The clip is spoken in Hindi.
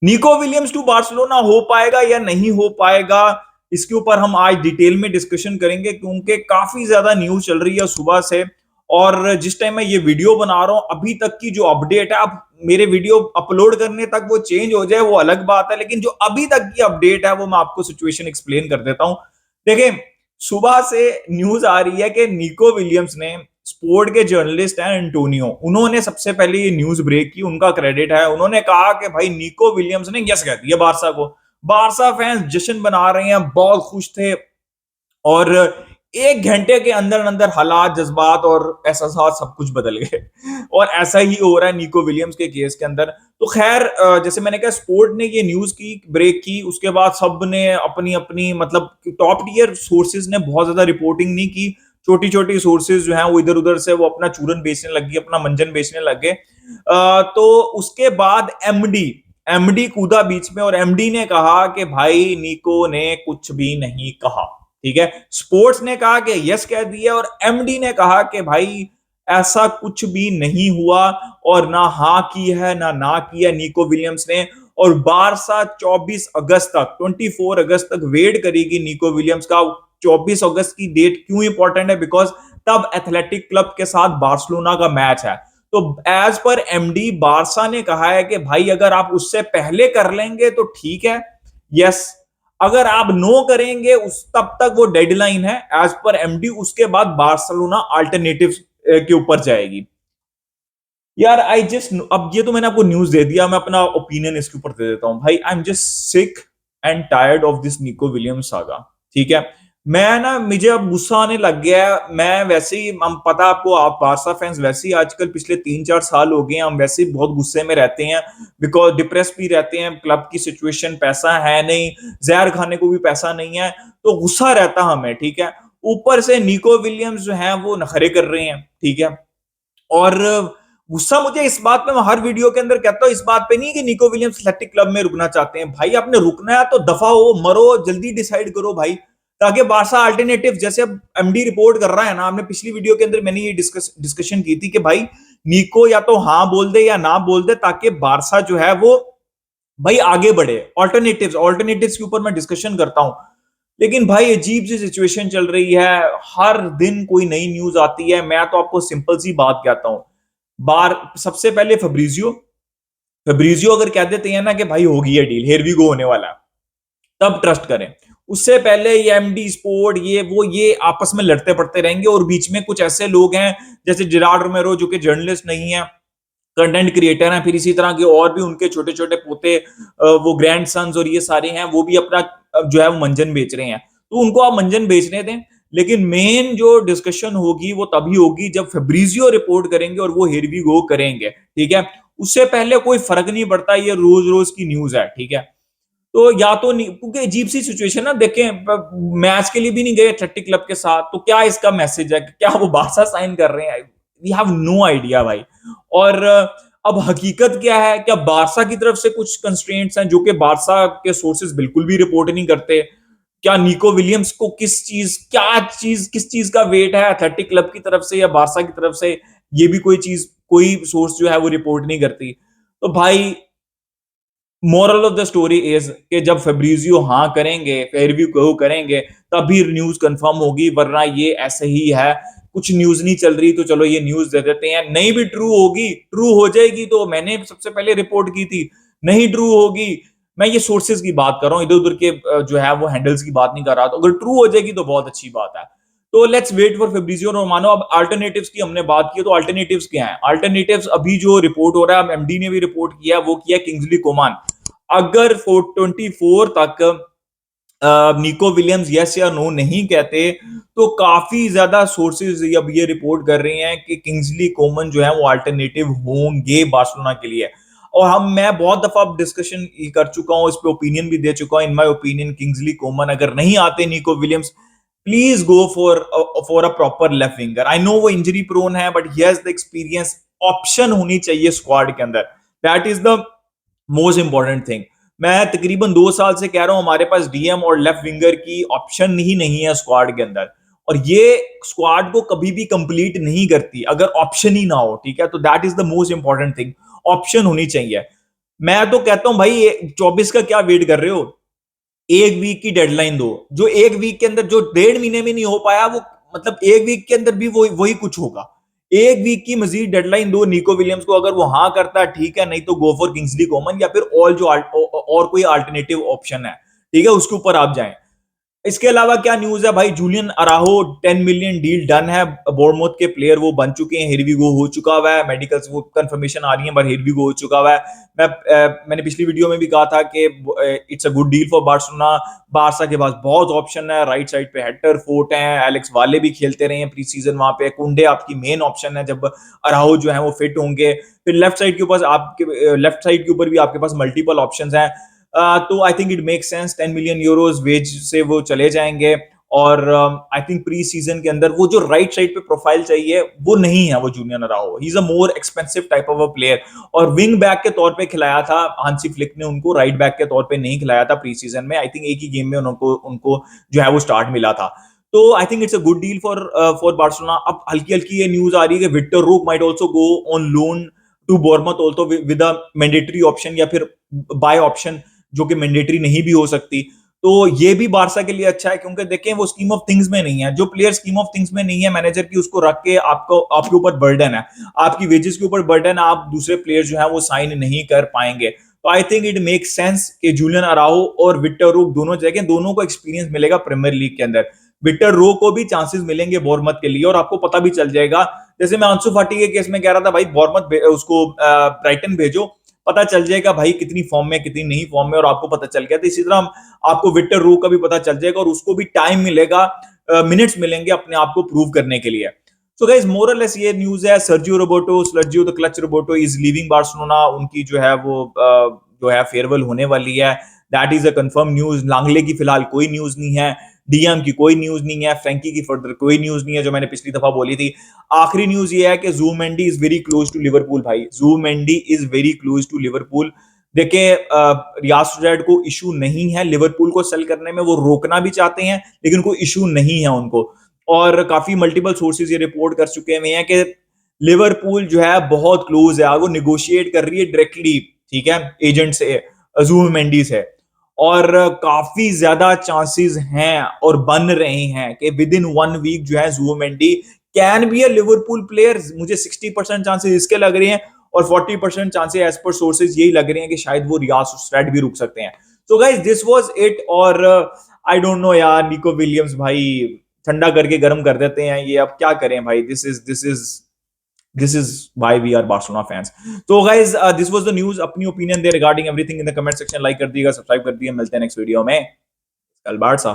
निको विलियम्स टू बार्सिलोना हो पाएगा या नहीं हो पाएगा, इसके ऊपर हम आज डिटेल में डिस्कशन करेंगे क्योंकि काफी ज्यादा न्यूज चल रही है सुबह से। और जिस टाइम मैं ये वीडियो बना रहा हूं अभी तक की जो अपडेट है, अब मेरे वीडियो अपलोड करने तक वो चेंज हो जाए वो अलग बात है, लेकिन जो अभी तक की अपडेट है वो मैं आपको सिचुएशन एक्सप्लेन कर देता हूं। देखिए, सुबह से न्यूज आ रही है कि निको विलियम्स ने, स्पोर्ट के जर्नलिस्ट हैं एंटोनियो, उन्होंने सबसे पहले ये न्यूज ब्रेक की, उनका क्रेडिट है। उन्होंने कहा कि भाई निको विलियम्स ने यस कह दिया बारसा को। बारसा फैंस जश्न मना रहे हैं, बहुत खुश थे। और 1 घंटे के अंदर अंदर हालात, जज्बात और एहसास सब कुछ बदल गए। और ऐसा ही हो रहा है निको विलियम्स के केस के अंदर। तो खैर, जैसे मैंने कहा, स्पोर्ट ने ये न्यूज की, ब्रेक की, उसके बाद सब ने अपनी अपनी, मतलब टॉप टीयर सोर्सेज ने बहुत ज्यादा रिपोर्टिंग नहीं की। छोटी छोटी सोर्सेज जो हैं वो इधर उधर से वो अपना चूरन बेचने लग गई, अपना मंजन बेचने लग गए। तो उसके बाद एमडी कूदा बीच में, और एमडी ने कहा कि भाई निको ने कुछ भी नहीं कहा। ठीक है, स्पोर्ट्स ने कहा कि यस कह दिया, और एमडी ने कहा कि भाई ऐसा कुछ भी नहीं हुआ, और ना हाँ की है ना की है निको विलियम्स ने। और बारसा 24 अगस्त तक वेट करेगी निको विलियम्स का। 24 अगस्त की डेट क्यों इंपॉर्टेंट है? बिकॉज तब एथलेटिक क्लब के साथ बार्सिलोना का मैच है। तो एज पर एमडी, बारसा ने कहा है कि भाई अगर आप उससे पहले कर लेंगे तो ठीक है, यस। अगर आप नो करेंगे उस तब तक वो डेडलाइन है एज पर एमडी, उसके बाद बार्सिलोना अल्टरनेटिव के ऊपर जाएगी। यार आई जस्ट, अब ये तो मैंने आपको न्यूज दे दिया, मैं अपना ओपिनियन इसके ऊपर दे देता हूं। भाई I am just sick and tired of this Nico Williams saga. ठीक है, मैं ना, मुझे अब गुस्सा आने लग गया है। मैं वैसे ही, हम पता आपको, आप बारसा फैंस वैसे ही आजकल पिछले 3-4 साल हो गए हैं, हम वैसे ही बहुत गुस्से में रहते हैं, बिकॉज डिप्रेस भी रहते हैं। क्लब की सिचुएशन, पैसा है नहीं, जहर खाने को भी पैसा नहीं है, तो गुस्सा रहता हमें। ठीक है, ऊपर से निको विलियम्स जो है वो नखरे कर रहे हैं। ठीक है, और गुस्सा मुझे इस बात पे, मैं हर वीडियो के अंदर कहता हूं, इस बात पे नहीं कि निको विलियम्स एथलेटिक क्लब में रुकना चाहते हैं। भाई आपने रुकना है तो दफा हो, मरो, जल्दी डिसाइड करो भाई, ताकि बारसा अल्टरनेटिव, जैसे अब एमडी रिपोर्ट कर रहा है ना, हमने पिछली वीडियो के अंदर मैंने ये डिस्कशन की थी कि भाई निको या तो हाँ बोल दे या ना बोल दे, ताकि बारसा जो है वो भाई आगे बढ़े। ऑल्टरनेटिव्स के ऊपर मैं डिस्कशन करता हूं। लेकिन भाई अजीब सी सिचुएशन चल रही है, हर दिन कोई नई न्यूज आती है। मैं तो आपको सिंपल सी बात कहता हूं, बार सबसे पहले फेब्रिजियो अगर कह देते हैं ना कि भाई होगी ये डील, हेयर वी गो होने वाला है, तब ट्रस्ट करें। उससे पहले ये एमडी स्पोर्ट, ये वो, ये आपस में लड़ते पड़ते रहेंगे, और बीच में कुछ ऐसे लोग हैं जैसे जेरार्ड रोमेरो, जो कि जर्नलिस्ट नहीं है, कंटेंट क्रिएटर हैं, फिर इसी तरह के और भी उनके छोटे छोटे पोते, वो ग्रैंड सन्स और ये सारे हैं, वो भी अपना जो है वो मंजन बेच रहे हैं। तो उनको आप मंजन बेचने दें, लेकिन मेन जो डिस्कशन होगी वो तभी होगी जब फेब्रिजियो रिपोर्ट करेंगे और वो हेर वी गो करेंगे। ठीक है, उससे पहले कोई फर्क नहीं पड़ता, ये रोज रोज की न्यूज है। ठीक है, तो या तो नहीं, क्योंकि अजीब सी सिचुएशन ना, देखें मैच के लिए भी नहीं गए एथलेटिक क्लब के साथ, तो क्या इसका मैसेज है? क्या वो बारसा साइन कर रहे हैं? वी हैव नो आइडिया भाई। और अब हकीकत क्या है? क्या बारसा की तरफ से कुछ कंस्ट्रेंट्स हैं जो कि बारसा के सोर्सेज बिल्कुल भी रिपोर्ट नहीं करते? क्या निको विलियम्स को किस चीज का वेट है एथलेटिक क्लब की तरफ से या बारसा की तरफ से? ये भी कोई चीज, कोई सोर्स जो है वो रिपोर्ट नहीं करती। तो भाई moral of the story is कि जब फेब्रिजियो हाँ करेंगे, फेयरव्यू को करेंगे, तभी न्यूज कंफर्म होगी, वरना ये ऐसे ही है। कुछ न्यूज नहीं चल रही तो चलो ये न्यूज दे देते हैं, नहीं भी ट्रू होगी, ट्रू हो जाएगी तो मैंने सबसे पहले रिपोर्ट की थी, नहीं ट्रू होगी, मैं ये सोर्सेज की बात कर रहा हूँ, इधर उधर के जो है वो हैंडल्स की बात नहीं कर रहा। तो अगर ट्रू हो जाएगी तो बहुत अच्छी बात है। तो let's wait for Fabrizio Romano. अब अल्टरनेटिव्स की हमने बात की, तो अल्टरनेटिव्स क्या है? अल्टरनेटिव्स अभी जो रिपोर्ट हो रहा है, एमडी ने भी रिपोर्ट किया, वो किया किंग्सली कोमान। अगर 424 तक निको विलियम्स यस या नो नहीं कहते, तो काफी ज्यादा सोर्सेज अब ये रिपोर्ट कर रहे हैं कि किंग्सली कोमन जो है वो अल्टरनेटिव होंगे बार्सिलोना के लिए। और मैं बहुत दफा डिस्कशन कर चुका हूं, इस पे ओपिनियन भी दे चुका हूं। In my opinion Kingsley Coman अगर नहीं आते Nico Williams, please go for a proper left winger. I know वो इंजरी प्रोन है, but he has the experience. Option होनी चाहिए स्क्वाड के अंदर, that is the most important thing. मैं तकरीबन 2 साल से कह रहा हूं हमारे पास डीएम और लेफ्ट विंगर की ऑप्शन ही नहीं है स्क्वाड के अंदर, और ये स्क्वाड को कभी भी कंप्लीट नहीं करती अगर ऑप्शन ही ना हो। ठीक है, तो that is the most important thing, option होनी चाहिए। मैं तो कहता हूं भाई 24 का क्या वेट कर रहे हो, एक वीक की डेडलाइन दो। जो एक वीक के अंदर जो 1.5 महीने में नहीं हो पाया वो मतलब एक वीक के अंदर भी वही वही कुछ होगा। एक वीक की मजीद डेडलाइन दो निको विलियम्स को, अगर वो हाँ करता है ठीक है, नहीं तो गो फॉर किंग्सली कोमन या फिर और कोई अल्टरनेटिव ऑप्शन है, ठीक है, उसके ऊपर आप जाएं। इसके अलावा क्या न्यूज है भाई, जूलियन अराहो 10 मिलियन डील डन है, बोर्नमouth के प्लेयर वो बन चुके हैं, हिरविगो हो चुका हुआ है, मेडिकल्स वो कंफर्मेशन आ रही है पर हिरविगो हो चुका हुआ है। मैंने पिछली वीडियो में भी कहा था कि it's a good deal for Barcelona. Barça के पास बहुत ऑप्शन है, राइट साइड पे हेक्टर फोर्ट है, एलेक्स वाले भी खेलते रहे हैं प्री सीजन वहां पे, कुंडे आपकी मेन ऑप्शन है जब अराहो जो है वो फिट होंगे। फिर लेफ्ट साइड के ऊपर आपके लेफ्ट साइड के ऊपर भी आपके पास मल्टीपल ऑप्शंस हैं। तो I think it make sense, 10 million euros wage से वो चले जाएंगे। और आई थिंक प्री सीजन के अंदर वो जो राइट साइड पे प्रोफाइल चाहिए वो नहीं है, वो junior Arao, he is a more expensive type of a player. और विंग बैक के तौर पे खिलाया था हांसी फ्लिक ने उनको, राइट बैक के तौर पे नहीं खिलाया था प्री सीजन में। आई थिंक एक ही गेम में उनको उनको जो है वो स्टार्ट मिला था। तो I think it's a good deal for Barcelona. अब हल्की हल्की ये न्यूज आ रही है कि Victor Roque might also go on loan to बोर्नमouth also with a mandatory option या फिर बाय ऑप्शन, जो कि मैंडेटरी नहीं भी हो सकती। तो ये भी बारसा के लिए अच्छा है, क्योंकि देखें वो स्कीम ऑफ थिंग्स में नहीं है, जो प्लेयर स्कीम ऑफ थिंग्स में नहीं है मैनेजर की, उसको रख के आपको आपके ऊपर बर्डन है, आपकी वेजेस के ऊपर बर्डन है, आप दूसरे प्लेयर जो है वो साइन नहीं कर पाएंगे। तो I think it make sense कि जूलियन अराहो और विक्टर रूक दोनों जगह, दोनों को एक्सपीरियंस मिलेगा प्रीमियर लीग के अंदर। विक्टर रो को भी चांसेस मिलेंगे बोर्नमouth के लिए, और आपको पता भी चल जाएगा, जैसे मैं अंशु फाटी के केस में कह रहा था भाई बोर्नमouth उसको ब्राइटन भेजो, पता चल जाएगा भाई कितनी फॉर्म में कितनी नहीं फॉर्म में, और आपको पता चल गया। तो इसी तरह आपको विक्टर रो का भी पता चल जाएगा, और उसको भी टाइम मिलेगा, मिनट्स मिलेंगे अपने आप को प्रूव करने के लिए। सो गाइस मोरलेस ये न्यूज है, Sergio the clutch Roboto is leaving Barcelona, उनकी जो है वो जो है फेयरवेल होने वाली है, that is a confirm news. Lenglet की फिलहाल कोई न्यूज नहीं है, डीएम की कोई न्यूज नहीं है, फ्रैंकी की फर्दर कोई न्यूज नहीं है, जो मैंने पिछली दफा बोली थी। आखिरी न्यूज ये है कि जू Mendy is very close to Liverpool. भाई जू Mendy is very close to Liverpool. देखिए रियाज सुजैड को इशू नहीं है लिवरपूल को सेल करने में, वो रोकना भी चाहते हैं लेकिन कोई इशू नहीं है उनको। और काफी मल्टीपल सोर्सेज ये रिपोर्ट कर चुके हैं कि लिवरपूल जो है बहुत क्लोज है, वो निगोशिएट कर रही है डायरेक्टली, ठीक है, एजेंट से, जू मेंडी से। और काफी ज्यादा चांसेस हैं और बन रहे हैं कि विद इन 1 वीक जो है जू Mendy can be a Liverpool player. मुझे 60% चांसेस इसके लग रहे हैं, और 40% चांसेस एज पर सोर्सेज यही लग रहे हैं कि शायद वो रियाज सुजैड भी रुक सकते हैं। So guys this was it. और आई डोंट नो यार, निको विलियम्स भाई ठंडा करके गर्म कर देते हैं ये, अब क्या करें भाई, this is why we are Barcelona fans. So guys, this was the news, अपनी opinion they regarding everything in the comment section, like कर दिएगा, सब्सक्राइब कर दिए, मिलते हैं नेक्स्ट वीडियो में। कल बारसा।